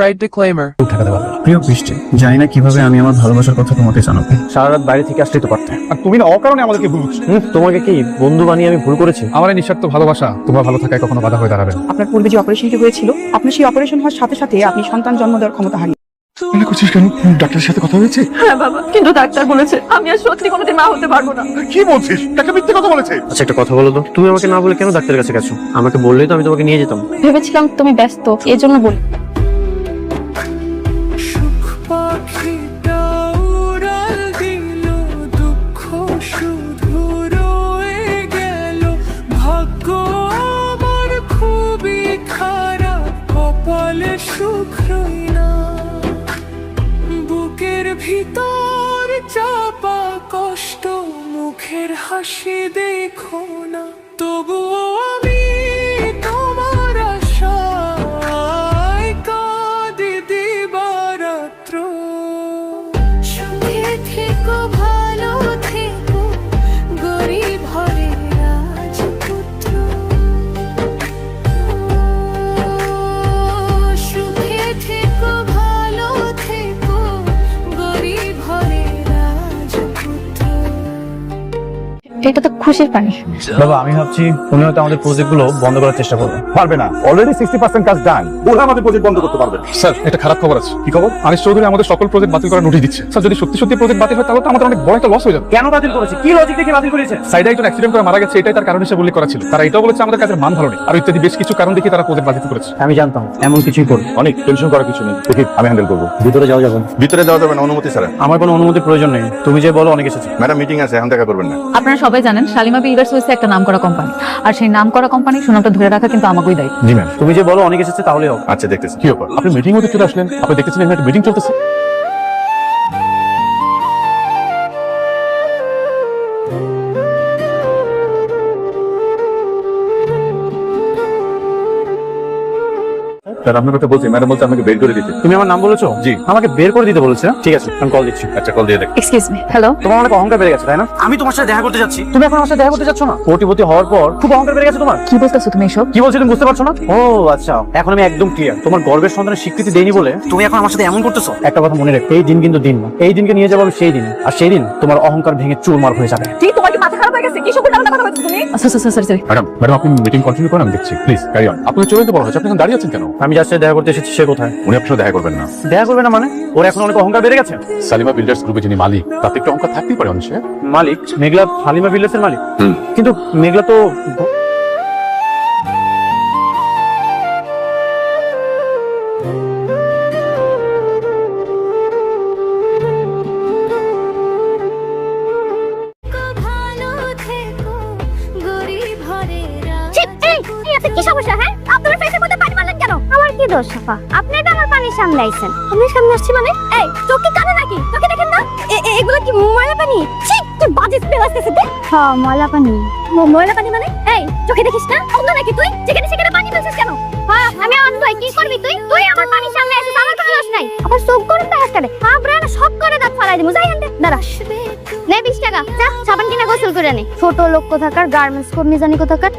Right disclaimer. ঠেকাতে পারবে না। প্রিয় বৃষ্টি, জানি না কিভাবে আমি আমার ভালোবাসার কথা তোমাকে জানাবো। সারা রাত বাইরে থেকে আসলেই তো পারতে। আর তুমি না অকারণে আমাদেরকে ভুল বুঝছো। তোমাকে কি বন্ধু বানিয়ে আমি ভুল করেছি? আমার এই নিঃস্বার্থ ভালোবাসা তোমার ভালো থাকায় কখনো বাধা হয়ে দাঁড়াবে না। আপনার পূর্বে যে অপারেশনটি হয়েছিল, আপনার সেই অপারেশন হওয়ার সাথে সাথে আপনি সন্তান জন্ম দেওয়ার ক্ষমতা হারিয়ে। মনে করছিস কেন? ডাক্তারের সাথে কথা হয়েছে? হ্যাঁ বাবা, কিন্তু ডাক্তার বলেছে আমি আর সত্যি কোনোদিন মা হতে পারবো না। কি বলছিস? একটা মিথ্যে কথা বলেছে। আচ্ছা একটা কথা বলো তো, তুমি আমাকে না বলে কেন ডাক্তারের কাছে গেছো? আমাকে বললেই তো আমি তোমাকে নিয়ে যেতাম। ভেবেছিলাম তুমি ব্যস্ত, এই জন্য বলি। বুকের ভিতর চাপা কষ্ট, মুখের হাসি দেখো না, তবুও আমি তোমার আশায় কাঁদি দিবারাত্র। সুখে থেকো, ভালো থেকো, গরিব ঘরে রাজপুত্র। সুখে থেকো, ভালো থেকো, গরিব ঘরে রাজপুত্র। এটা তো খুশির পানি। বাবা আমি ভাবছি উনি হয়তো আমাদের প্রজেক্ট গুলো বন্ধ করার চেষ্টা করবে। পারবে না, অলরেডি 60% কাজ ডান। ওরা আমাদের প্রজেক্ট বন্ধ করতে পারবে। স্যার, একটা খারাপ খবর আছে। কি খবর? আনিস চৌধুরী আমাদের সকল প্রজেক্ট বাতিল করার নোটিশ দিচ্ছে। স্যার, যদি সত্যি সত্যি প্রজেক্ট বাতিল হয় তাহলে তো আমাদের অনেক বড় একটা লস হয়ে যাবে। কেন বাতিল করেছে? কি লজিক দেখে বাতিল করেছে? সাইডে একজন অ্যাক্সিডেন্ট করে মারা গেছে, এটাই তার কারণ হিসেবে উল্লেখ করা ছিল। তারা এটাও বলেছে আমাদের কাজের মান ভালো নেই, আর ইত্যাদি বেশ কিছু কারণ দেখে তারা প্রজেক্ট বাতিল করেছে। আমি জানতাম এমন কিছুই করবে। অনেক টেনশন করার কিছু নেই, দেখি আমি হ্যান্ডেল করবো। ভিতরে যাওয়া যাবে? ভিতরে যাওয়া যাবে না, অনুমতি ছাড়া। আমার কোনো অনুমতির প্রয়োজন নেই, তুমি যে বলো অনেক এসেছে। ম্যাডাম মিটিং আছে, এখন দেখা করবেন না। আপনারা সবাই জানেন শালিমা বিল্ডার্স হচ্ছে একটা নামকরা কোম্পানি, আর সেই নামকরা কোম্পানির সুনামটা ধরে রাখা কিন্তু আমাকেই দায়িত্ব। জি ম্যাম। তুমি যে বলো অনেক এসেছে তাহলে হোক। আচ্ছা দেখতেছি কি ব্যাপার। আপনি মিটিং হতে চলে আসলেন, আপনি দেখতেছেন এখানে একটা মিটিং চলতেছে। স্যার, আপনার কথা বলছি, ম্যাডাম বলছে আমাকে বের করে দিতে। তুমি আমার নাম বলেছো? জি। আমাকে বের করে দিতে বলেছে? ঠিক আছে, আমি কল দিচ্ছি। আচ্ছা, কল দিয়ে দেখ। Excuse me, hello. তোমার অনেক অহংকার বেড়ে গেছে তাই না? আমি তোমার সাথে দেখা করতে যাচ্ছি, তুমি এখন আমার সাথে দেখা করতে যাচ্ছ না? কোটিপতি হওয়ার পর খুব অহংকার বেড়ে গেছে তোমার। কি বলতেছো তুমি এসব? কি বলছি তুমি বুঝতে পারছো না? ও আচ্ছা, এখন আমি একদম ক্লিয়ার। তোমার গর্বের সন্তানের স্বীকৃতি দেইনি বলে তুমি এখন আমার সাথে এমন করতেছো। একটা কথা মনে রেখো, এই দিন কিন্তু দিন না, এই দিনকে নিয়ে যাবো আমি সেই দিন, আর সেই দিন তোমার অহংকার ভেঙে চুরমার হয়ে যাবে। ঠিক, তোমার কি মাথা খারাপ হয়ে গেছে? কি সব উল্টাপাল্টা কথা বলছো তুমি? সরি। ম্যাডাম আপনি মিটিং কন্টিনিউ করেন, আমি দেখছি। Please carry on. আপনি চলে যেতে বলা হয়েছে, আপনি এখন দাঁড়িয়ে আছেন কেন? আমি যার সাথে দেখা করতে এসেছি সে কোথায়? উনি আপনার সাথে দেখা করবেন না। দেখা করবে না মানে? ওর এখন অনেক অহংকার বেড়ে গেছে। সালিমা বিল্ডার্স গ্রুপে যিনি মালিক, তাতে একটু অঙ্ক থাকতেই পারে অংশে। মালিক মেঘলা হালিমা বিল্ডার্সের মালিক? কিন্তু মেঘলা তো ভালো থেকো, গরিব ঘরে কি সমস্যা? হ্যাঁ, আপনার ফেসের মধ্যে পানি মারলেন কেন? আমার কি দোষ সাফা? আপনি তো আমার পানির সামনে আইছেন। আমি সামনে আসছি মানে? এই চোখ কি কানে নাকি? চোখে দেখেন না? এগুলো কি ময়লা পানি? ছি, কি বাজে স্মেল আসতেছে তে। হ্যাঁ, ময়লা পানি। ময়লা পানি মানে? এই চোখে দেখিস না? অন্ধ নাকি তুই? যেখানে সেখানে পানি ফেলছিস কেন? হ্যাঁ, আমি অন্ধ। কি করবি তুই? তুই আমার পানির সামনে আসিস, আমার কোনো দোষ নাই। আবার চোখ করে দেখাস কেন? আমরা না সব করে দাঁত ফালাই দিমু। যাই আনতে দাঁড়া। নে 20 টাকা, যা সাবান কিনা গোসল করে নে। ছোট লোক কোথাকার, গার্মেন্টস কর্মী জানি কোথাকার।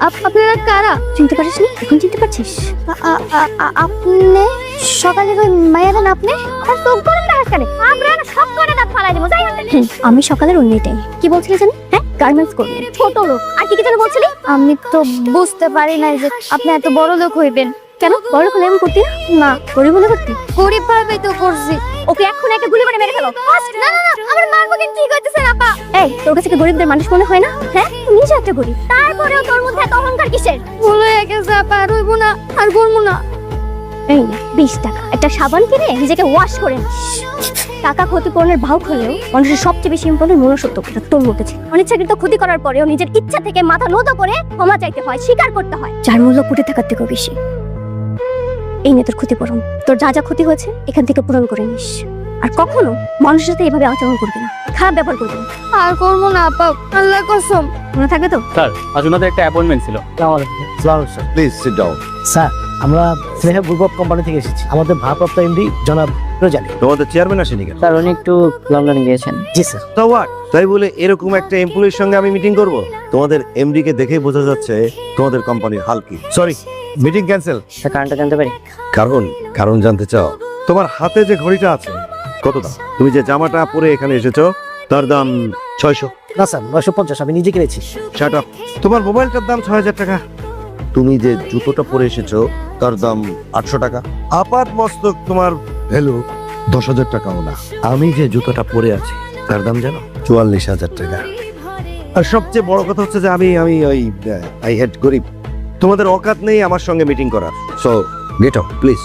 আপনারা কারা? চিনতে পারিস নি? এখন চিনতে পারছিস? আপনি সকালে ওই মায়ের না? আপনি আর চোখ গরম না আসলে আমরা সব করে দাঁত ফালাই দেবো। যাই আমি সকালের অন্য টাইম কি বলছিলি জানি? হ্যাঁ, গার্মেন্টস কর্মী, ছোট লোক। আর কি কি যেন বলছিলি? আমি তো বুঝতে পারি না যে আপনি এত বড় লোক হইবেন। কেন বড় লোক হলে এমন করতি না? গরিব হলে করতি? গরিব ভাবেই তো করছি। ওকে এখন একটা গুলি করে মেরে ফেলো। না না না, আমার মারবো কিন্তু। কি করতেছেন আপা? এই তোর কাছে কি গরিবদের মানুষ মনে হয় না? হ্যাঁ, তুই নিজে একটা গরিব, তারপরেও তোর মধ্যে এত অহংকার কিসের? ভুল হয়ে গেছে আপা, আর হইব না, আর করবো না। এই 20 টাকা, একটা সাবান কিনে নিজেকে ওয়াশ করে নিস। টাকা ক্ষতিপূরণের ভাও হলেও মানুষের সবচেয়ে বেশি ইম্পর্টেন্ট মনুষ্যত্বটা তোর মধ্যে ছিল। অনিচ্ছাকৃত ক্ষতি করার পরেও নিজের ইচ্ছা থেকে মাথা নত করে ক্ষমা চাইতে হয়, স্বীকার করতে হয়, যার মূল্য কোটি টাকার থেকেও বেশি। এই নিয়ে তোর ক্ষতিপূরণ। তোর যা যা ক্ষতি হয়েছে এখান থেকে পূরণ করে নিস। আর কখনো মানুষের সাথে এভাবে আচরণ করবি না, খারাপ ব্যবহার করবি না। আর করবো না আপা, আল্লাহ কসম। মনে থাকবে তো? স্যার, আজ ওনাদের একটা অ্যাপয়েন্টমেন্ট ছিল। Please sit down. স্যার, আমরা স্নেহা গ্রুপ অফ কোম্পানি থেকে এসেছি। আমাদের ভারপ্রাপ্ত এমডি জনাব রোজালি। তোমাদের চেয়ারম্যান আসেনি কেন? স্যার উনি একটু লন্ডনে গিয়েছেন। জি স্যার। তো হোয়াট, তাই বলে এরকম একটা এমপ্লয়ির সঙ্গে আমি মিটিং করব? তোমাদের এমডি কে দেখেই বোঝা যাচ্ছে তোমাদের কোম্পানির হাল কি। Sorry, meeting cancel. স্যার কারণটা জানতে পারি? কারণ জানতে চাও? তোমার হাতে যে ঘড়িটা আছে কত দাম? তুমি যে জামাটা পরে এখানে এসেছো তার দাম 600। না স্যার 950, আমি নিজে কিনেছি। Shut up. তোমার মোবাইলটার দাম 6000 টাকা। তুমি যে জুতোটা পরে এসেছো তার দাম 800 টাকা। আপাত মস্তক তোমার ভ্যালু 10,000 টাকাও না। আমি যে জুতোটা পরে আছি তার দাম জানো? 44,000 টাকা। আর সবচেয়ে বড় কথা হচ্ছে যে আমি ওই আই হেড গরিব। তোমাদের অকাত নেই আমার সঙ্গে মিটিং করার। So get out please.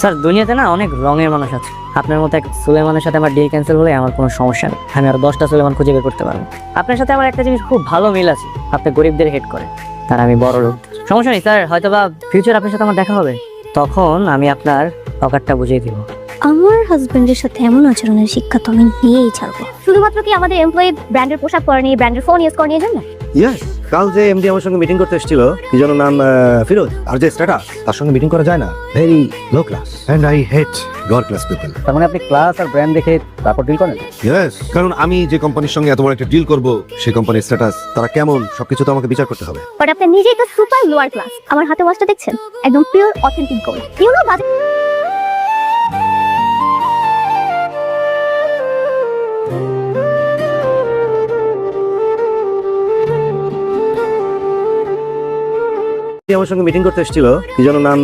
Sir দুনিয়াতে না অনেক রঙের মানুষ আছে। আপনার মতো এক সুলেমানের সাথে আমার ডিল ক্যান্সেল হলে আমার কোনো সমস্যা নেই। আমি আরো 10টা সুলেমান খুঁজে বের করতে পারবো। আপনার সাথে আমার একটা জিনিস খুব ভালো মিল আছে, আপনি গরিবদের হেড করেন, তার আমি বড় লোক। সমস্যা নেই স্যার, হয়তো বা ফিউচার আপনার সাথে আমার দেখা হবে, তখন আমি আপনার পকেটটা বুঝিয়ে দিব। আমার হাজবেন্ডের সাথে এমন আচরণের শিক্ষা তো আমি নিয়েই ছাড়বো। শুধুমাত্র কি আমাদের এমপ্লয়ি ব্র্যান্ডের পোশাক পরেনি, ব্র্যান্ডের ফোন ইউজ করেনি জন্য? ইয়েস, কাল যে এমডি আমার সঙ্গে মিটিং করতে এসেছিল, কি যেন নাম, ফিরোজ, আর যে স্ট্যাটাস, তার সঙ্গে মিটিং করা যায় না। Very low class and I hate god class people. তার মানে আপনি ক্লাস আর ব্র্যান্ড দেখে তারপর ডিল করেন? ইয়েস, কারণ আমি যে কোম্পানির সঙ্গে এত বড় একটা ডিল করব, সেই কোম্পানির স্ট্যাটাস, তারা কেমন, সবকিছু তো আমাকে বিচার করতে হবে। বাট আপনি নিজেই তো সুপার লোয়ার ক্লাস। আমার হাতে ওয়াচটা দেখছেন, একদম pure authentic gold. You know budget. আমার সঙ্গে মিটিং করতে এসেছিল, কি যেন নাম,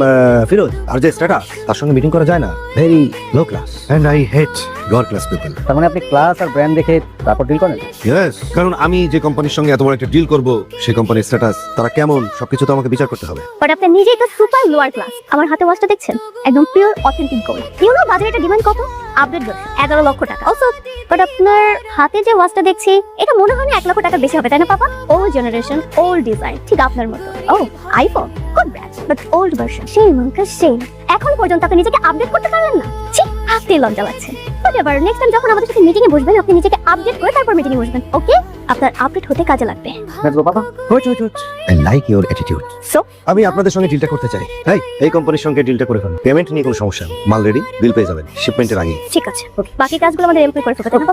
ফিরোজ, আর যে স্ট্যাটাস, তার সঙ্গে মিটিং করা যায় না। Very low class and I hate god class people. তার মানে আপনি ক্লাস আর ব্র্যান্ড দেখে তারপর ডিল করেন? ইয়েস, কারণ আমি যে কোম্পানির সঙ্গে এত বড় একটা ডিল করব, সেই কোম্পানির স্ট্যাটাস, তারা কেমন, সবকিছু তো আমাকে বিচার করতে হবে। বাট আপনি নিজেই তো সুপার লোয়ার ক্লাস। আমার হাতে ওয়াচটা দেখছেন, একদম pure authentic gold. You know বাজারের ডিমান্ড কত? আপডেট 11 লক্ষ টাকা। অলসো বাট আপনার হাতে যে ওয়াচটা দেখছি, এটা মনে হয় না 1 লক্ষ টাকা বেশি হবে, তাই না পাপা? ওল্ড জেনারেশন, ওল্ড ডিজাইন, ঠিক আপনার মতো। Oh iPhone, good brand, but old version. সেই মানকা সেই এখন পর্যন্ত আপনি নিজেকে আপডেট করতে পারলেন না। ছি, হাতে লজ্জা লাগছে। এবার নেক্সট টাইম যখন আমাদের সাথে মিটিং এ বসবেন, আপনি নিজেকে আপডেট করে তারপর মিটিং এ বসবেন, ওকে? আপনার আপডেট হতে কাজে লাগবে। বাবা I like your attitude. So আমি আপনাদের সঙ্গে ডিলটা করতে চাই। এই কোম্পানির সঙ্গে ডিলটা করে ফেলুন। পেমেন্ট নিয়ে কোনো সমস্যা নেই, মাল রেডি, বিল পেয়ে যাবেন শিপমেন্টের আগে। ঠিক আছে, বাকি কাজগুলো আমাদের এমপ্লয় করে ফেলতে হবে।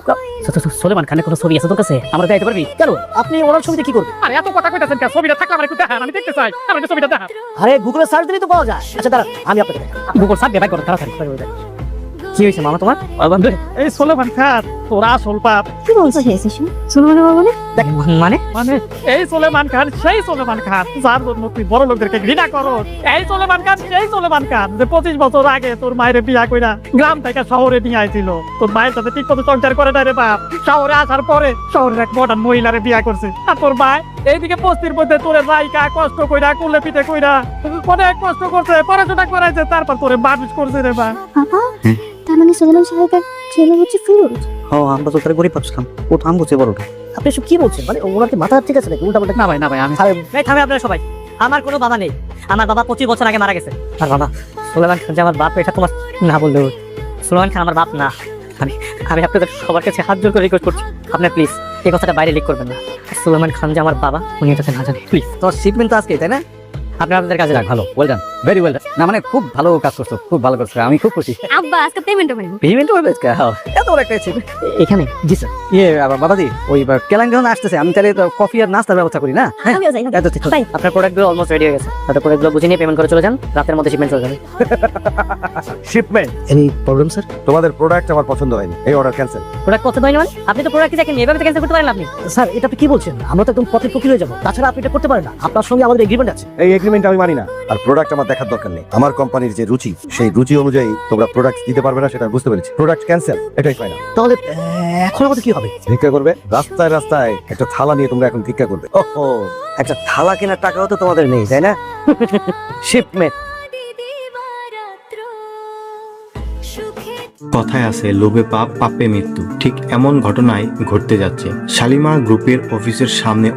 সুলেমান খানের কোনো ছবি আছে তোর কাছে? আমরা দেখাইতে পারবি? কেন আপনি ওনার ছবিতে কি করবেন? আরে এত কথা কইতাছেন কেন? ছবিটা থাকলে আমার একটু দেখান, আমি দেখতে চাই। আমার একটু ছবিটা দেখান। আরে গুগলে সার্চ দিলেই তো পাওয়া যায়। আচ্ছা দাঁড়ান, আমি আপনাকে দেখাই। গুগল সার্চ দিয়ে বাই করুন তাড়াতাড়ি। কি হয়েছে মামা তোমার? এই সুলেমান খান তোরা আসল পাপ। কি বলছিস? সুলেমান বাবা বলে দেখ মানে মানে এই সুলেমান খান সেই সুলেমান খান যার জন্য তুই বড় লোকদেরকে ঘৃণা করো। এই সুলেমান খান সেই সুলেমান খান যে 25 বছর আগে তোর মায়ের বিয়া কইরা গ্রাম থেকে শহরে নিয়ে আইছিল। তোর মায়ের সাথে ঠিক মতো সংসার করে নাই রে বাপ। শহরে আসার পরে শহরের এক মডার্ন মহিলারে বিয়া করছে। আর তোর মা এইদিকে বস্তির মধ্যে তোরে রাইকা কষ্ট কইরা কুলে পিঠে কইরা অনেক কষ্ট করছে, পড়াশোনা করাইছে, তারপর তোরে মানুষ করছে রে বা। বাবা, তার মানে সুলেমান সাহেবের ছেলে হচ্ছে ফিরোজ। হ্যাঁ আমরা তো তার গরিব পাচ্ছিলাম, ও থাম বলছে বড়টা। আপনি সব কি বলছেন? মানে ওনার কি মাথা ঠিক আছে নাকি? উল্টা পাল্টা। না ভাই, না ভাই, আমি থামে আপনারা সবাই। আমার কোনো বাবা নেই, আমার বাবা 25 বছর আগে মারা গেছে। আর বাবা সুলেমান খান যে আমার বাপ, এটা তোমার না বললেও। সুলেমান খান আমার বাপ না। আমি আপনাদের সবার কাছে হাত জোর করে রিকোয়েস্ট করছি, আপনার প্লিজ এই কথাটা বাইরে লিক করবেন না। সুলেমান খান যে আমার বাবা, উনি এটাতে না জানে প্লিজ। তোমার শিপমেন্ট তো আজকে, তাই না? আপনারা আপনাদের কাজে রাখ। ভালো, well done, very well done. না মানে খুব ভালো কাজ করছো, খুব ভালো করছো, আমি খুব খুশি। আব্বা আজকে পেমেন্টও পাইবো। পেমেন্ট হবে আজকে? এত বড় একটা ছিল এখানে। জি স্যার। ইয়ে বাবাজি, ওই কেলাং যখন আসতেছে, আমি তাহলে কফি আর নাস্তার ব্যবস্থা করি না? হ্যাঁ আমিও যাই। এত ঠিক। আপনার প্রোডাক্টগুলো অলমোস্ট রেডি হয়ে গেছে। তাদের প্রোডাক্টগুলো বুঝে নিয়ে পেমেন্ট করে চলে যান, রাতের মধ্যে শিপমেন্ট চলে যাবে। শিপমেন্ট? Any problem sir? তোমাদের প্রোডাক্ট আমার পছন্দ হয়নি, এই অর্ডার ক্যান্সেল। প্রোডাক্ট পছন্দ হয়নি মানে? আপনি তো প্রোডাক্ট দেখেন, এভাবে ক্যান্সেল করতে পারেন আপনি? স্যার এটা আপনি কি বলছেন? আমরা তো একদম পথে ফকির হয়ে যাবো। তাছাড়া আপনি এটা করতে পারেন না, আপনার সঙ্গে আমাদের এগ্রিমেন্ট আছে। এই এগ্রিমেন্ট আমি মানি না, আর প্রোডাক্ট আমার দেখার দরকার নেই। আমার কোম্পানির যে রুচি, সেই রুচি অনুযায়ী তোমরা প্রোডাক্ট দিতে পারবে না, সেটা বুঝতে পেরেছি। প্রোডাক্ট ক্যান্সেল, এটাই ফাইনাল। তাহলে এখন আমাদের কি হবে? ভিক্ষা করবে রাস্তায় রাস্তায়, একটা থালা নিয়ে তোমরা এখন ভিক্ষা করবে। ওহো, একটা থালা কেনার টাকাও তো তোমাদের নেই, তাই না? শিপমেন্ট। কথায় আছে লোভে পাপ, পাপে মৃত্যু। ঠিক এমন ঘটনাই ঘটতে যাচ্ছে। শালিমা গ্রুপের অফিসের সামনে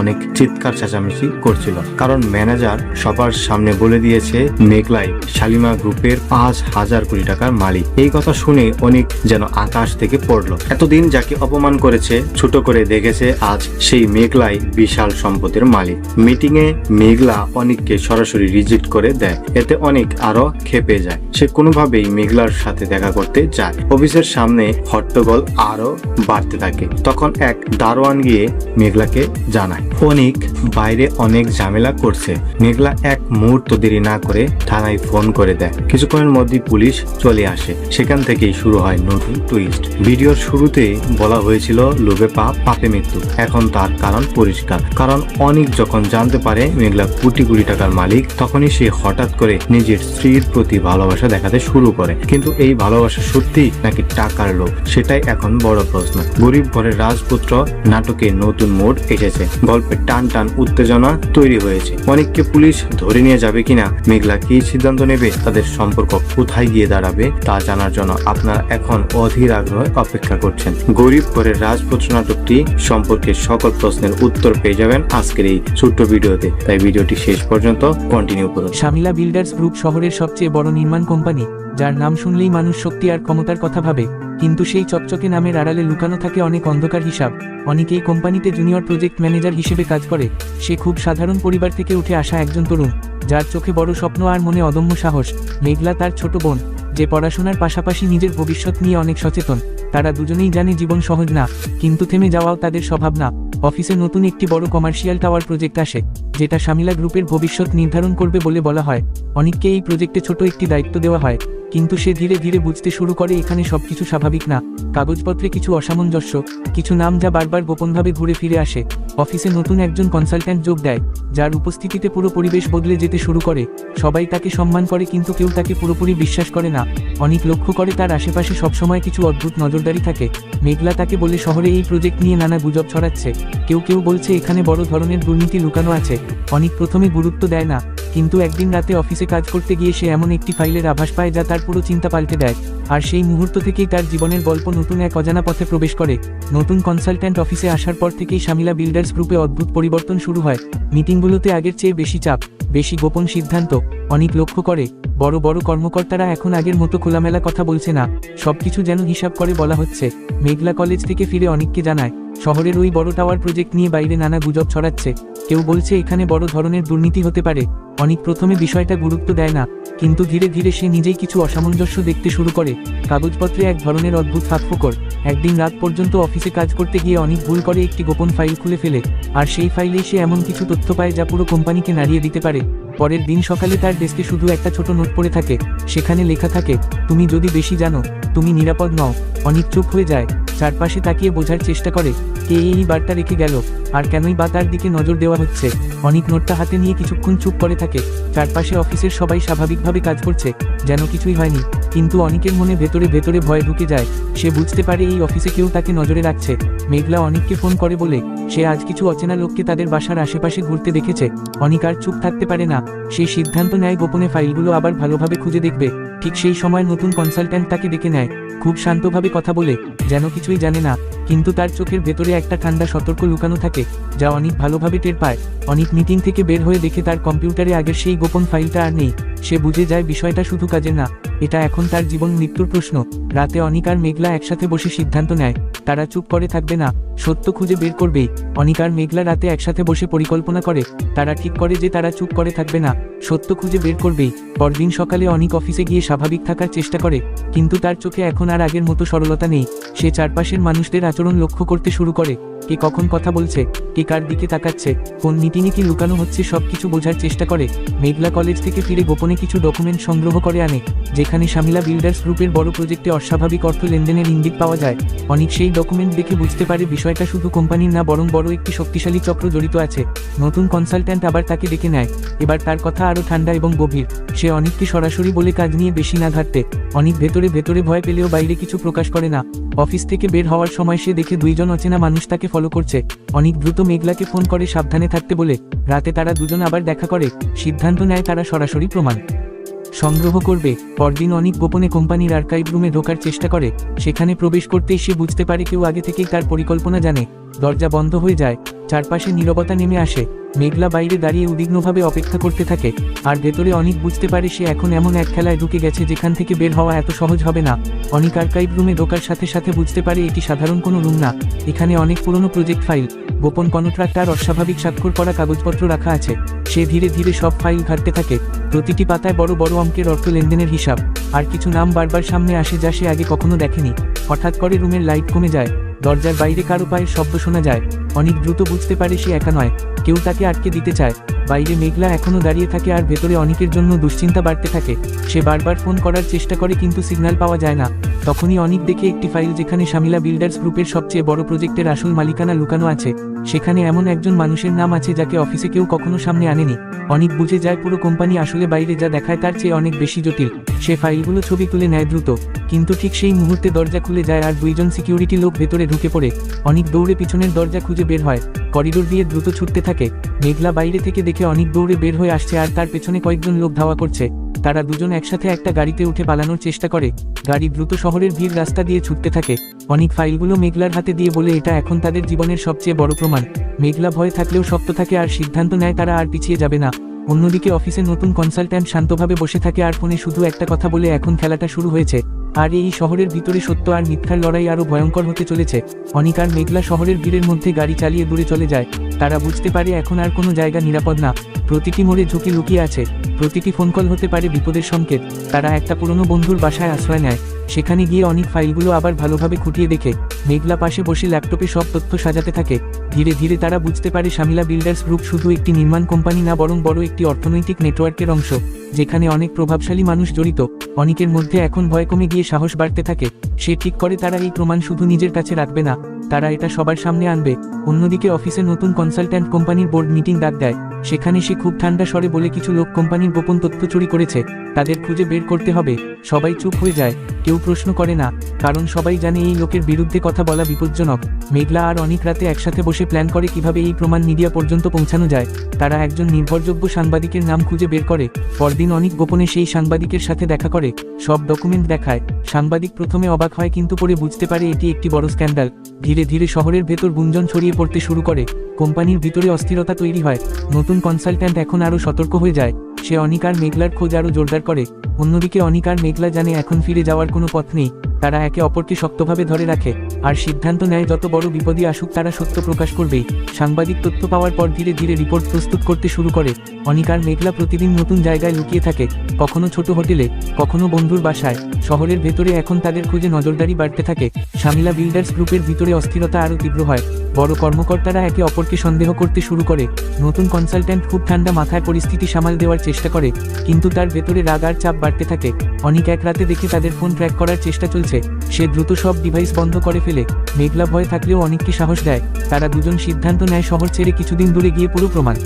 অনেক চিৎকার চেঁচামেচি করছিল, কারণ ম্যানেজার সবার সামনে বলে দিয়েছে মেঘলাই শালিমা গ্রুপের 5,000 কোটি টাকার মালিক। এই কথা শুনে অনেক যেন আকাশ থেকে পড়লো। এতদিন যাকে অপমান করেছে, ছোট করে দেখেছে, আজ সেই মেঘলাই বিশাল সম্পদের মালিক। মিটিং এ মেঘলা অনেককে সরাসরি রিজেক্ট করে দেয়। এতে অনেক আরো ক্ষেপে যায়। সে কোনোভাবেই মেঘলার সাথে দেখা করতে করতে যায়। অফিসের সামনে হট্টগোল আরো বাড়তে থাকে। তখন এক দারোয়ান গিয়ে মেঘলাকে জানায় অনিক বাইরে অনেক ঝামেলা করছে। মেঘলা এক মুহূর্ত দেরি না করে থানায় ফোন করে দেয়। কিছুক্ষণের মধ্যে পুলিশ চলে আসে। সেখান থেকেই শুরু হয় নতুন টুইস্ট। ভিডিওর শুরুতে বলা হয়েছিল লোভে পাপ পাপে মৃত্যু। এখন তার কারণ পরিষ্কার। কারণ অনিক যখন জানতে পারে মেঘলা কোটি কোটি টাকার মালিক, তখনই সে হঠাৎ করে নিজের স্ত্রীর প্রতি ভালোবাসা দেখাতে শুরু করে। কিন্তু এই ভালোবাসা সত্যি নাকি টাকার লোভ, সেটাই এখন বড় প্রশ্ন। গরিব ঘরের রাজপুত্র নাটকে নতুন মোড় এসেছে। গল্পে টান টান উত্তেজনা তৈরি হয়েছে। অনিককে পুলিশ ধরে নিয়ে যাবে কিনা, মেঘলা কি সিদ্ধান্ত নেবে, তাদের সম্পর্ক কোথায় গিয়ে দাঁড়াবে তা জানার জন্য আপনারা এখন অধীর আগ্রহে অপেক্ষা করছেন। গরিব ঘরের রাজপুত্র নাটকটি সম্পর্কে সকল প্রশ্নের উত্তর পেয়ে যাবেন আজকের এই ছোট্ট ভিডিওতে, তাই ভিডিওটি শেষ পর্যন্ত কন্টিনিউ করুন। শামিলা বিল্ডার্স গ্রুপ শহরের সবচেয়ে বড় নির্মাণ কোম্পানি, যার নাম শুনলেই মানুষ শক্তি আর ক্ষমতার কথা ভাবে। কিন্তু সেই চকচকে নামের আড়ালে লুকানো থাকে অনেক অন্ধকার হিসাব। অনেকেই কোম্পানিতে জুনিয়র প্রজেক্ট ম্যানেজার হিসেবে কাজ করে। সে খুব সাধারণ পরিবার থেকে উঠে আসা একজন তরুণ, যার চোখে বড় স্বপ্ন আর মনে অদম্য সাহস। মেঘলা তার ছোট বোন, যে পড়াশোনার পাশাপাশি নিজের ভবিষ্যৎ নিয়ে অনেক সচেতন। তারা দুজনেই জানে জীবন সহজ না, কিন্তু থেমে যাওয়াও তাদের স্বভাব না। অফিসে নতুন একটি বড় কমার্শিয়াল টাওয়ার প্রজেক্ট আসে, যেটা শামিলা গ্রুপের ভবিষ্যৎ নির্ধারণ করবে বলে বলা হয়। অনেককে এই প্রজেক্টে ছোট একটি দায়িত্ব দেওয়া হয়, কিন্তু সে ধীরে ধীরে বুঝতে শুরু করে এখানে সবকিছু স্বাভাবিক না। কাগজপত্রে কিছু অসামঞ্জস্য, কিছু নাম যা বারবার গোপনভাবে ঘুরে ফিরে আসে। অফিসে নতুন একজন কনসালট্যান্ট যোগ দেয়, যার উপস্থিতিতে পুরো পরিবেশ বদলে যেতে শুরু করে। সবাই তাকে সম্মান করে, কিন্তু কেউ তাকে পুরোপুরি বিশ্বাস করে না। অনেক লক্ষ্য করে তার আশেপাশে সবসময় কিছু অদ্ভুত নজরদারি থাকে। মেঘলা তাকে বলে শহরে এই প্রজেক্ট নিয়ে নানা গুজব ছড়াচ্ছে। কেউ কেউ বলছে এখানে বড় ধরনের দুর্নীতি লুকানো আছে। অনেক প্রথমে গুরুত্ব দেয় না, কিন্তু একদিন রাতে অফিসে কাজ করতে গিয়ে সে এমন একটি ফাইলের আভাস পায় যা তার পুরো চিন্তা পাল্টে দেয়। আর সেই মুহূর্ত থেকেই তার জীবনের গল্প নতুন এক অজানা পথে প্রবেশ করে। নতুন কনসালট্যান্ট অফিসে আসার পর থেকেই শামিলা বিল্ডার্স গ্রুপে অদ্ভুত পরিবর্তন শুরু হয়। মিটিংগুলোতে আগের চেয়ে বেশি চাপ, বেশি গোপন সিদ্ধান্ত। অনেক লক্ষ্য করে বড় বড় কর্মকর্তারা এখন আগের মতো খোলামেলা কথা বলছে না, সবকিছু যেন হিসাব করে বলা হচ্ছে। মেঘলা কলেজ থেকে ফিরে অনেককে জানায় শহরের ওই বড় টাওয়ার প্রজেক্ট নিয়ে বাইরে নানা গুজব ছড়াচ্ছে। কেউ বলছে এখানে বড় ধরনের দুর্নীতি হতে পারে। অনেক প্রথমে বিষয়টা গুরুত্ব দেয় না, কিন্তু ধীরে ধীরে সে নিজেই কিছু অসামঞ্জস্য দেখতে শুরু করে। কাগজপত্রে এক ধরনের অদ্ভুত ফাঁকফোকর। একদিন রাত পর্যন্ত অফিসে কাজ করতে গিয়ে অনেক ভুল করে একটি গোপন ফাইল খুলে ফেলে, আর সেই ফাইলেই সে এমন কিছু তথ্য পায় যা পুরো কোম্পানিকে নাড়িয়ে দিতে পারে। পরের দিন সকালে তার ডেস্কে শুধু একটা ছোট নোট পড়ে থাকে। সেখানে লেখা থাকে, তুমি যদি বেশি জানো তুমি নিরাপদ নও। অনেক চুপ হয়ে যায়, চারপাশে তাকিয়ে বোঝার চেষ্টা করে কে এই বার্তা রেখে গেল, আর কেনই বা তার দিকে নজর দেওয়া হচ্ছে। অনেক নোটটা হাতে নিয়ে কিছুক্ষণ চুপ করে থাকে। চারপাশে অফিসের সবাই স্বাভাবিকভাবে কাজ করছে, যেন কিছুই হয়নি। কিন্তু অনেকের মনে ভেতরে ভেতরে ভয় ঢুকে যায়। সে বুঝতে পারে এই অফিসে কেউ তাকে নজরে রাখছে। মেঘলা অনেককে ফোন করে বলে সে আজ কিছু অচেনা লোককে তাদের বাসার আশেপাশে ঘুরতে দেখেছে। অনেক আর চুপ থাকতে পারে না, সেই সিদ্ধান্ত নেয় গোপনে ফাইলগুলো আবার ভালোভাবে খুঁজে দেখবে। ঠিক সেই সময় নতুন কনসালট্যান্ট তাকে ডেকে নেয়, খুব শান্তভাবে কথা বলে, যেন কিছুই জানে না। কিন্তু তার চোখের ভেতরে একটা ঠান্ডা সতর্ক লুকানো থাকে, যা অনেক ভালোভাবে টের পায়। অনেক মিটিং থেকে বের হয়ে দেখে তার কম্পিউটারে আগের সেই গোপন ফাইলটা আর নেই। সে বুঝে যায় বিষয়টা শুধু কাজের না, এটা এখন তার জীবন মৃত্যুর প্রশ্ন। রাতে অনিক আর মেঘলা একসাথে বসে সিদ্ধান্ত নেয় তারা চুপ করে থাকবে না, সত্য খুঁজে বের করবেই। অনিক আর মেঘলা রাতে একসাথে বসে পরিকল্পনা করে। তারা ঠিক করে যে তারা চুপ করে থাকবে না, সত্য খুঁজে বের করবেই। পরদিন সকালে অনিক অফিসে গিয়ে স্বাভাবিক থাকার চেষ্টা করে, কিন্তু তার চোখে এখন আর আগের মতো সরলতা নেই। সে চারপাশের মানুষদের আচরণ লক্ষ্য করতে শুরু করে, কে কখন কথা বলছে, কে কার দিকে তাকাচ্ছে, কোন মিটিংয়ে কি লুকানো হচ্ছে, সবকিছু বোঝার চেষ্টা করে। মেঘলা কলেজ থেকে ফিরে গোপনে কিছু ডকুমেন্ট সংগ্রহ করে আনে, যেখানে শামিলা বিল্ডার্স গ্রুপের বড় প্রজেক্টে অস্বাভাবিক অর্থ লেনদেনের ইঙ্গিত পাওয়া যায়। অনেক সেই ডকুমেন্ট দেখে বুঝতে পারে বিষয়টা শুধু কোম্পানির না, বরং বড় একটি শক্তিশালী চক্র জড়িত আছে। নতুন কনসালট্যান্ট আবার তাকে ডেকে নেয়। এবার তার কথা আরও ঠান্ডা এবং গভীর। সে অনেককে সরাসরি বলে কাজ নিয়ে বেশি না ঘাটতে। অনেক ভেতরে ভেতরে ভয় পেলেও বাইরে কিছু প্রকাশ করে না। অফিস থেকে বের হওয়ার সময় সে দেখে দুইজন অচেনা মানুষ তাকে ফলো করছে। অনেক দ্রুত মেঘলাকে ফোন করে সাবধানে থাকতে বলে। রাতে তারা দুজন আবার দেখা করে, সিদ্ধান্ত নেয় তারা সরাসরি প্রমাণ সংগ্রহ করবে। পরদিন অনেক গোপনে কোম্পানির আর্কাইভ রুমে ঢোকার চেষ্টা করে। সেখানে প্রবেশ করতেই সে বুঝতে পারে কেউ আগে থেকেই তার পরিকল্পনা জানে। দরজা বন্ধ হয়ে যায়, চারপাশে নীরবতা নেমে আসে। মেঘলা বাইরে দাঁড়িয়ে উদ্বিগ্নভাবে অপেক্ষা করতে থাকে, আর ভেতরে অনিক বুঝতে পারে সে এখন এমন এক খেলায় ঢুকে গেছে যেখান থেকে বের হওয়া এত সহজ হবে না। অনিক আর্কাইভ রুমে ঢোকার সাথে সাথে বুঝতে পারে এটি সাধারণ কোনো রুম না, এখানে অনেক পুরনো প্রজেক্ট ফাইল, গোপন কন্ট্রাক্ট আর অস্বাভাবিক স্বাক্ষর করা কাগজপত্র রাখা আছে। সে ধীরে ধীরে সব ফাইল ঘাঁটতে থাকে, প্রতিটি পাতায় বড় বড় অঙ্কের অর্থ লেনদেনের হিসাব, আর কিছু নাম বারবার সামনে আসে যা সে আগে কখনো দেখেনি। হঠাৎ করে রুমের লাইট কমে যায়, দরজার বাইরে কারো পায়ের শব্দ শোনা যায়। অনেক দ্রুত বুঝতে পারে সে একা নয়, কেউ তাকে আটকে দিতে চায়। বাইরে মেঘলা এখনও দাঁড়িয়ে থাকে আর ভেতরে অনেকের জন্য দুশ্চিন্তা বাড়তে থাকে। সে বারবার ফোন করার চেষ্টা করে কিন্তু সিগন্যাল পাওয়া যায় না। তখনই অনেক দেখে একটি ফাইল যেখানে শামিলা বিল্ডার্স গ্রুপের সবচেয়ে বড় প্রজেক্টের আসল মালিকানা লুকানো আছে। সেখানে এমন একজন মানুষের নাম আছে যাকে অফিসে কেউ কখনো সামনে আনেনি। অনেক বুঝে যায় পুরো কোম্পানি আসলে বাইরে যা দেখায় তার চেয়ে অনেক বেশি জটিল। সে ফাইলগুলো ছবি তুলে নেয় দ্রুত, কিন্তু ঠিক সেই মুহূর্তে দরজা খুলে যায় আর দুইজন সিকিউরিটি লোক ভেতরে ঢুকে পড়ে। অনেক দৌড়ে পিছনের দরজা খুঁজে বের হয়, করিডোর দিয়ে দ্রুত ছুটতে থাকে। মেঘলা বাইরে থেকে দেখে অনেক দৌড়ে বের হয়ে আসছে আর তার পেছনে কয়েকজন লোক ধাওয়া করছে। তারা দুজন একসাথে একটা গাড়িতে উঠে পালানোর চেষ্টা করে। গাড়ি দ্রুত শহরের ভিড় রাস্তা দিয়ে ছুটতে থাকে। অনেক ফাইলগুলো মেঘলার হাতে দিয়ে বলে এটা এখন তাদের জীবনের সবচেয়ে বড় প্রমাণ। মেঘলা ভয় থাকলেও শক্ত থাকে আর সিদ্ধান্ত নেয় তারা আর পিছিয়ে যাবে না। অন্যদিকে অফিসে নতুন কনসালট্যান্ট শান্তভাবে বসে থাকে আর ফোনে শুধু একটা কথা বলে এখন খেলাটা শুরু হয়েছে। আর এই শহরের ভিতরে সত্য আর মিথ্যার লড়াই আরও ভয়ঙ্কর হতে চলেছে। অনিক আর মেঘলা শহরের ভিড়ের মধ্যে গাড়ি চালিয়ে দূরে চলে যায়। তারা বুঝতে পারে এখন আর কোনো জায়গা নিরাপদ না, প্রতিটি মোড়ে ঝুঁকি লুকিয়ে আছে, প্রতিটি ফোন কল হতে পারে বিপদের সংকেত। তারা একটা পুরনো বন্ধুর বাসায় আশ্রয় নেয়। সেখানে গিয়ে অনেক ফাইলগুলো আবার ভালোভাবে খুঁটিয়ে দেখে। মেঘলা পাশে বসে ল্যাপটপে সব তথ্য সাজাতে থাকে। ধীরে ধীরে তারা বুঝতে পারে শামিলা বিল্ডার্স গ্রুপ শুধু একটি নির্মাণ কোম্পানি না, বরং বড় একটি অর্থনৈতিক নেটওয়ার্কের অংশ, যেখানে অনেক প্রভাবশালী মানুষ জড়িত। অনেকের মধ্যে এখন ভয় কমে গিয়ে সাহস বাড়তে থাকে। সে ঠিক করে তারা এই প্রমাণ শুধু নিজের কাছে রাখবে না, তারা এটা সবার সামনে আনবে। অন্যদিকে অফিসে নতুন কনসালট্যান্ট কোম্পানির বোর্ড মিটিং ডাক দেয়। সেখানে সে খুব ঠান্ডা স্বরে বলে কিছু লোক কোম্পানির গোপন তথ্য চুরি করেছে, তাদের খুঁজে বের করতে হবে। সবাই চুপ হয়ে যায়, কেউ প্রশ্ন করে না, কারণ সবাই জানে এই লোকের বিরুদ্ধে কথা বলা বিপজ্জনক। মেঘলা আর অনেক রাতে একসাথে বসে প্ল্যান করে কিভাবে এই প্রমাণ মিডিয়া পর্যন্ত পৌঁছানো যায়। তারা একজন নির্ভরযোগ্য সাংবাদিকের নাম খুঁজে বের করে। পরদিন অনেক গোপনে সেই সাংবাদিকের সাথে দেখা করে, সব ডকুমেন্ট দেখায়। সাংবাদিক প্রথমে অবাক হয় কিন্তু পরে বুঝতে পারে এটি একটি বড় স্ক্যান্ডাল। ধীরে ধীরে শহরের ভেতর গুঞ্জন ছড়িয়ে পড়তে শুরু করে। কোম্পানির ভিতরে অস্থিরতা তৈরি হয়। নতুন কনসালট্যান্ট এখন আরও সতর্ক হয়ে যায়। সে অনিক আর মেঘলার খোঁজ আরও জোরদার করে। অন্যদিকে অনিক আর মেঘলা জানে এখন ফিরে যাওয়ার কোনো পথ নেই। তারা একে অপরকে শক্তভাবে ধরে রাখে আর সিদ্ধান্ত নেয় যত বড় বিপদই আসুক তারা সত্য প্রকাশ করবেই। সাংবাদিক তথ্য পাওয়ার পর ধীরে ধীরে রিপোর্ট প্রস্তুত করতে শুরু করে। অনিক আর মেঘলা প্রতিদিন নতুন জায়গায় লুকিয়ে থাকে, কখনো ছোট হোটেলে, কখনো বন্ধুর বাসায়। শহরের ভেতরে এখন তাদের খুঁজে নজরদারি বাড়তে থাকে। শামিলা বিল্ডার্স গ্রুপের ভিতরে অস্থিরতা আরও তীব্র হয়। বড় কর্মকর্তারা একে অপরকে সন্দেহ করতে শুরু করে। নতুন কনসালট্যান্ট খুব ঠান্ডা মাথায় পরিস্থিতি সামাল দেওয়ার চেষ্টা করে, কিন্তু তার ভেতরে রাগ আর চাপ বাড়তে থাকে। অনেক এক রাতে দেখে তাদের ফোন ট্র্যাক করার চেষ্টা চলছে। সে দ্রুত সব ডিভাইস বন্ধ করে ফেলে। মেঘলা ভয় থাকলেও অনেককে সাহস দেয়। তারা দুজন সিদ্ধান্ত নেয় শহর ছেড়ে কিছুদিন দূরে গিয়ে পুরো প্রমাণ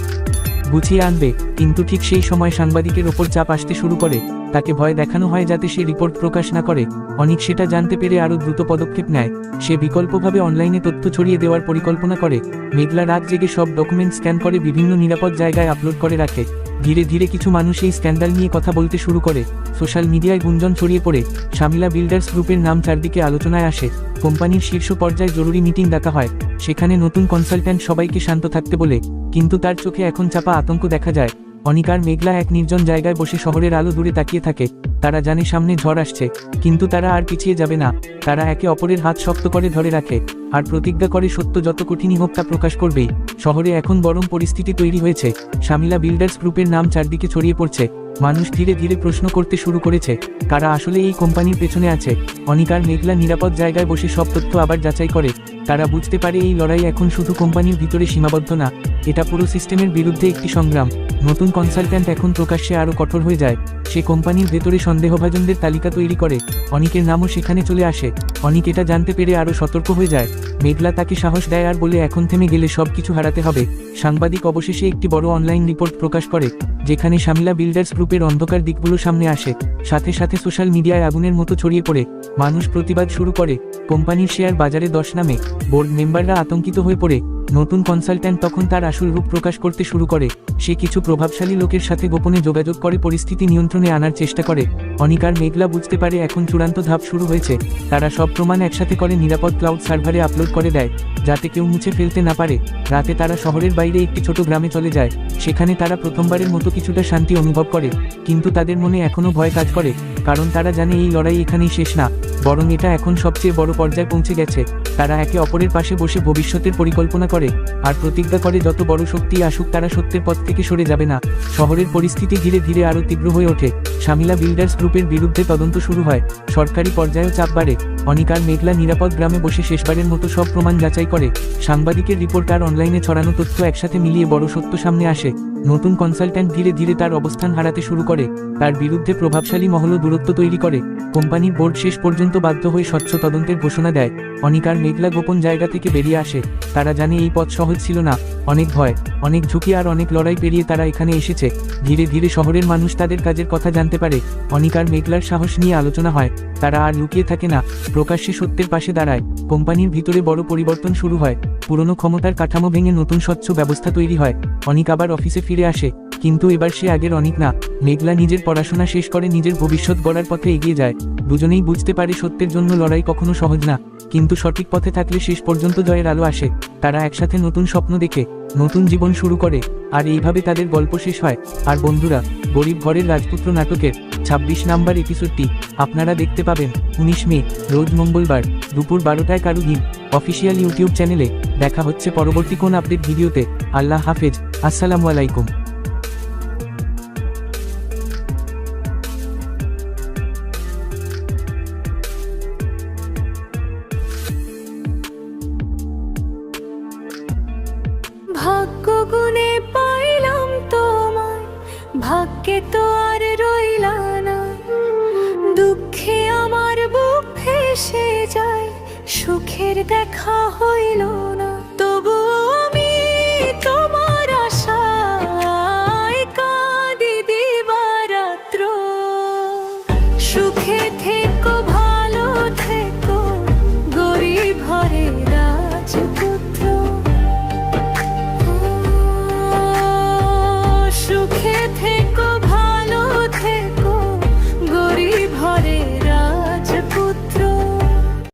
গুছিয়ে আনবে। কিন্তু ঠিক সেই সময় সাংবাদিকের ওপর চাপ আসতে শুরু করে। তাকে ভয় দেখানো হয় যাতে সে রিপোর্ট প্রকাশ না করে। অনেক সেটা জানতে পেরে আরও দ্রুত পদক্ষেপ নেয়। সে বিকল্পভাবে অনলাইনে তথ্য ছড়িয়ে দেওয়ার পরিকল্পনা করে। মেঘলা রাত জেগে সব ডকুমেন্ট স্ক্যান করে বিভিন্ন নিরাপদ জায়গায় আপলোড করে রাখে। ধীরে ধীরে কিছু মানুষ এই স্ক্যান্ডাল নিয়ে কথা বলতে শুরু করে। সোশ্যাল মিডিয়ায় গুঞ্জন ছড়িয়ে পড়ে। শামিলা বিল্ডার্স গ্রুপের নাম চারদিকে আলোচনায় আসে। কোম্পানির শীর্ষ পর্যায়ে জরুরি মিটিং ডাকা হয়। সেখানে নতুন কনসালট্যান্ট সবাইকে শান্ত থাকতে বলে, কিন্তু তার চোখে এখন চাপা আতঙ্ক দেখা যায়। অনিক আর মেঘলা এক নির্জন জায়গায় বসে শহরের আলো দূরে তাকিয়ে থাকে। তারা জানে সামনে ঝড় আসছে, কিন্তু তারা আর পিছিয়ে যাবে না। তারা একে অপরের হাত শক্ত করে ধরে রাখে আর প্রতিজ্ঞা করে সত্য যত কঠিনই হোক তা প্রকাশ করবেই। শহরে এখন গরম পরিস্থিতি তৈরি হয়েছে। শামিলা বিল্ডার্স গ্রুপের নাম চারদিকে ছড়িয়ে পড়ছে। মানুষ ধীরে ধীরে প্রশ্ন করতে শুরু করেছে, কারা আসলে এই কোম্পানির পেছনে আছে। অনিক আর মেঘলা নিরাপদ জায়গায় বসে সব তথ্য আবার যাচাই করে। তারা বুঝতে পারে এই লড়াই এখন শুধু কোম্পানির ভিতরে সীমাবদ্ধ না, এটা পুরো সিস্টেমের বিরুদ্ধে একটি সংগ্রাম। নতুন কনসালট্যান্ট এখন প্রকাশ্যে আরও কঠোর হয়ে যায়। সে কোম্পানির ভেতরে সন্দেহভাজনদের তালিকা তৈরি করে। অনিকের নামও সেখানে চলে আসে। অনিক এটা জানতে পেরে আরও সতর্ক হয়ে যায়। মেঘলা তাকে সাহস দেয় আর বলে এখন থেমে গেলে সব কিছু হারাতে হবে। সাংবাদিক অবশেষে একটি বড় অনলাইন রিপোর্ট প্রকাশ করে, যেখানে শামিলা বিল্ডার্স গ্রুপের অন্ধকার দিকগুলো সামনে আসে। সাথে সাথে সোশ্যাল মিডিয়ায় আগুনের মতো ছড়িয়ে পড়ে। মানুষ প্রতিবাদ শুরু করে। কোম্পানির শেয়ার বাজারে ধস নামে। বোর্ড মেম্বাররা আতঙ্কিত হয়ে পড়ে। নতুন কনসালট্যান্ট তখন তার আসল রূপ প্রকাশ করতে শুরু করে। সে কিছু প্রভাবশালী লোকের সাথে গোপনে যোগাযোগ করে পরিস্থিতি নিয়ন্ত্রণে আনার চেষ্টা করে। অনিক আর মেঘলা বুঝতে পারে এখন চূড়ান্ত ধাপ শুরু হয়েছে। তারা সব প্রমাণ একসাথে করে নিরাপদ ক্লাউড সার্ভারে আপলোড করে দেয়, যাতে কেউ মুছে ফেলতে না পারে। রাতে তারা শহরের বাইরে একটি ছোট গ্রামে চলে যায়। সেখানে তারা প্রথমবারের মতো কিছুটা শান্তি অনুভব করে, কিন্তু তাদের মনে এখনও ভয় কাজ করে, কারণ তারা জানে এই লড়াই এখানেই শেষ না, বরং এটা এখন সবচেয়ে বড় পর্যায়ে পৌঁছে গেছে। তারা একে অপরের পাশে বসে ভবিষ্যতের পরিকল্পনা করে আর প্রতিজ্ঞা করে যত বড় শক্তি আসুক তারা সত্যের পথ থেকে সরে যাবে না। শহরের পরিস্থিতি ধীরে ধীরে আরও তীব্র হয়ে ওঠে। শামিলা বিল্ডার্স গ্রুপের বিরুদ্ধে তদন্ত শুরু হয়, সরকারি পর্যায়েও চাপ বাড়ে। অনিক আর মেঘলা নিরাপদ গ্রামে বসে শেষবারের মতো সব প্রমাণ যাচাই করে। সাংবাদিকের রিপোর্ট আর অনলাইনে ছড়ানো তথ্য একসাথে মিলিয়ে বড় সত্য সামনে আসে। নতুন কনসালট্যান্ট ধীরে ধীরে তার অবস্থান হারাতে শুরু করে। তার বিরুদ্ধে প্রভাবশালী মহলও দূরত্ব তৈরি করে। কোম্পানির বোর্ড শেষ পর্যন্ত বাধ্য হয়ে স্বচ্ছ তদন্তের ঘোষণা দেয়। অনিক আর মেঘলা গোপন জায়গা থেকে বেরিয়ে আসে। তারা জানে এই পথ সহজ ছিল না, অনেক ভয়, অনেক ঝুঁকি আর অনেক লড়াই পেরিয়ে তারা এখানে এসেছে। ধীরে ধীরে শহরের মানুষ তাদের কাজের কথা জানতে পারে। অনিক আর মেঘলার সাহস নিয়ে আলোচনা হয়। তারা আর লুকিয়ে থাকে না, প্রকাশ্যে সত্যের পাশে দাঁড়ায়। কোম্পানির ভিতরে বড় পরিবর্তন শুরু হয়। পুরনো ক্ষমতার কাঠামো ভেঙে নতুন স্বচ্ছ ব্যবস্থা তৈরি হয়। অনিক আবার অফিসে ফিরে আসে, কিন্তু এবার সে আগের অনিক না। মেঘলা নিজের পড়াশোনা শেষ করে নিজের ভবিষ্যৎ গড়ার পথে এগিয়ে যায়। দুজনেই বুঝতে পারে সত্যের জন্য লড়াই কখনো সহজ না, কিন্তু সঠিক পথে থাকলে শেষ পর্যন্ত জয়ের আলো আসে। তারা একসাথে নতুন স্বপ্ন দেখে নতুন জীবন শুরু করে, আর এইভাবে তাদের গল্প শেষ হয়। আর বন্ধুরা, গরিব ঘরের রাজপুত্র নাটকের 26 নাম্বার এপিসোডটি আপনারা দেখতে পাবেন 19 মে রোজ মঙ্গলবার দুপুর 12টায় কারুহিম অফিসিয়াল ইউটিউব চ্যানেলে। দেখা হচ্ছে পরবর্তী কোন আপডেট ভিডিওতে। আল্লাহ হাফেজ, আসসালামু আলাইকুম। ভাগ্য গুনে পাইলাম তোমায়, ভাগ্যে তো আর রইলা না। দুঃখে আমার বুক ভেসে যায়, সুখের দেখা হইল না।